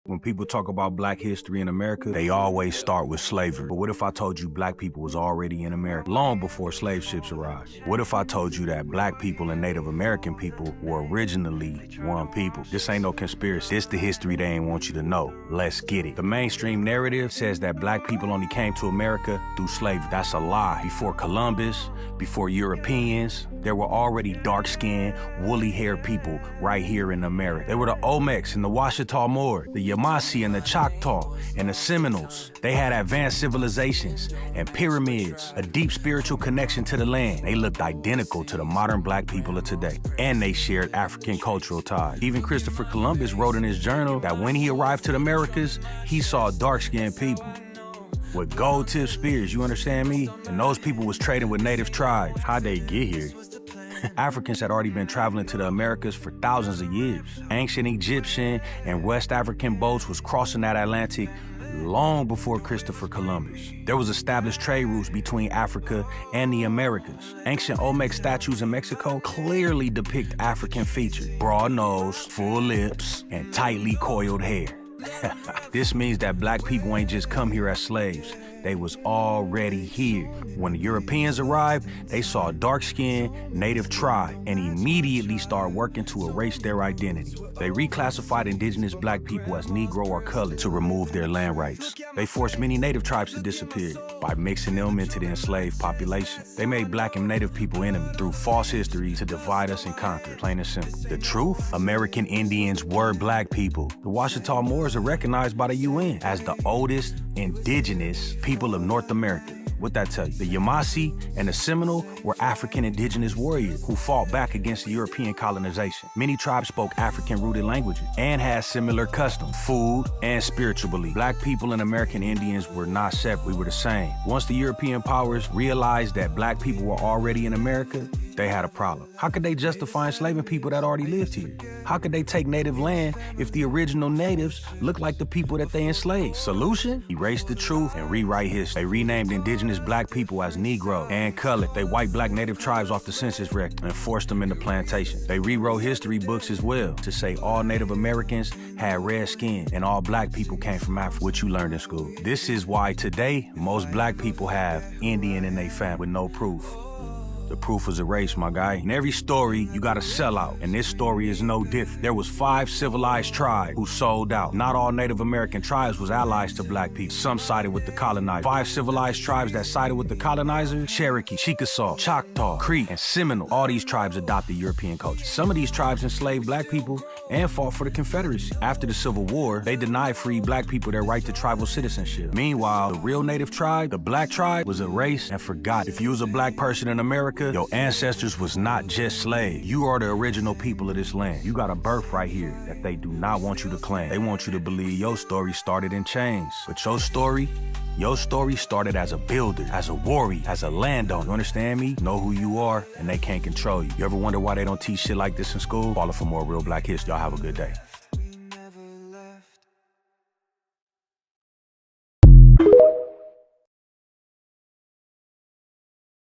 When people talk about black history in America, they always start with slavery. But what if I told you black people was already in America long before slave ships arrived? What if I told you that black people and Native American people were originally one people? This ain't no conspiracy. This the history they ain't want you to know. Let's get it. The mainstream narrative says that black people only came to America through slavery. That's a lie. Before Columbus, before Europeans, there were already dark-skinned, woolly-haired people right here in America. They were the Olmecs and the Washita Moors, the Yamasee and the Choctaw and the Seminoles. They had advanced civilizations and pyramids, a deep spiritual connection to the land. They looked identical to the modern black people of today, and they shared African cultural ties. Even Christopher Columbus wrote in his journal that when he arrived to the Americas, he saw dark-skinned people with gold-tipped spears, you understand me? And those people was trading with native tribes. How'd they get here? Africans had already been traveling to the Americas for thousands of years. Ancient Egyptian and West African boats was crossing that Atlantic long before Christopher Columbus. There was established trade routes between Africa and the Americas. Ancient Olmec statues in Mexico clearly depict African features: broad nose, full lips, and tightly coiled hair. This means that black people ain't just come here as slaves. They was already here. When the Europeans arrived, they saw a dark-skinned native tribe and immediately started working to erase their identity. They reclassified indigenous black people as Negro or colored to remove their land rights. They forced many native tribes to disappear by mixing them into the enslaved population. They made black and native people enemies through false history to divide us and conquer, plain and simple. The truth? American Indians were black people. The Washita Moors are recognized by the UN as the oldest indigenous people of North America. What that tell you? The Yamasee and the Seminole were African indigenous warriors who fought back against the European colonization. Many tribes spoke African-rooted languages and had similar customs, food, and spiritual beliefs. Black people and American Indians were not separate, we were the same. Once the European powers realized that black people were already in America, they had a problem. How could they justify enslaving people that already lived here? How could they take native land if the original natives look like the people that they enslaved? Solution? Erase the truth and rewrite history. They renamed indigenous black people as Negro and colored. They wiped black native tribes off the census record and forced them into plantations. They rewrote history books as well to say all Native Americans had red skin and all black people came from Africa, what you learned in school. This is why today most black people have Indian in their family with no proof. The proof was erased, my guy. In every story, you got a sellout, and this story is no different. There was 5 civilized tribes who sold out. Not all Native American tribes was allies to black people. Some sided with the colonizer. 5 civilized tribes that sided with the colonizer: Cherokee, Chickasaw, Choctaw, Creek, and Seminole. All these tribes adopted European culture. Some of these tribes enslaved black people and fought for the Confederacy. After the Civil War, they denied free black people their right to tribal citizenship. Meanwhile, the real native tribe, the black tribe, was erased and forgotten. If you was a black person in America, your ancestors was not just slaves. You are the original people of this land. You got a birthright here that they do not want you to claim. They want you to believe your story started in chains. But your story started as a builder, as a warrior, as a landowner. You understand me? Know who you are, and they can't control you. You ever wonder why they don't teach shit like this in school? Follow for more real black history. Y'all have a good day.